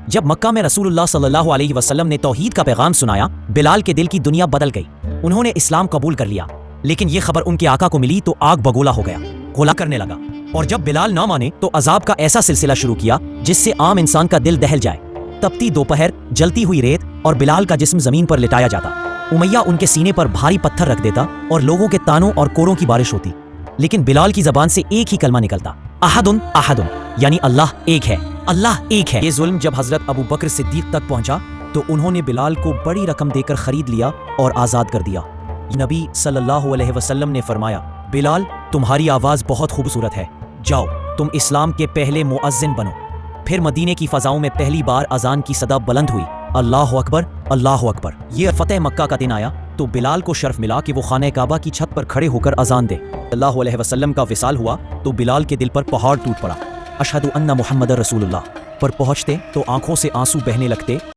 جب مکہ میں رسول صلی اللہ علیہ وسلم نے توحید کا پیغام سنایا، بلال کے دل کی دنیا بدل گئی۔ انہوں نے اسلام قبول کر لیا، لیکن یہ خبر ان کے آقا کو ملی تو آگ بگولا ہو گیا، غلا کرنے لگا۔ اور جب بلال نہ مانے تو عذاب کا ایسا سلسلہ شروع کیا جس سے عام انسان کا دل دہل جائے۔ تپتی دوپہر، جلتی ہوئی ریت اور بلال کا جسم زمین پر لٹایا جاتا۔ امیہ ان کے سینے پر بھاری پتھر رکھ دیتا اور لوگوں کے تانوں اور کوروں کی بارش ہوتی، لیکن بلال کی زبان سے ایک ہی کلمہ نکلتا، احدن احدن، یعنی اللہ ایک ہے، اللہ ایک ہے۔ یہ ظلم جب حضرت ابو بکر صدیق تک پہنچا تو انہوں نے بلال کو بڑی رقم دے کر خرید لیا اور آزاد کر دیا۔ نبی صلی اللہ علیہ وسلم نے فرمایا، بلال تمہاری آواز بہت خوبصورت ہے، جاؤ تم اسلام کے پہلے مؤذن بنو۔ پھر مدینے کی فضاؤں میں پہلی بار اذان کی صدا بلند ہوئی، اللہ اکبر اللہ اکبر۔ یہ فتح مکہ کا دن آیا تو بلال کو شرف ملا کہ وہ خانہ کعبہ کی چھت پر کھڑے ہو کر اذان دے۔ اللہ علیہ وسلم کا وصال ہوا تو بلال کے دل پر پہاڑ ٹوٹ پڑا، اشہد ان محمد رسول اللہ پر پہنچتے تو آنکھوں سے آنسو بہنے لگتے۔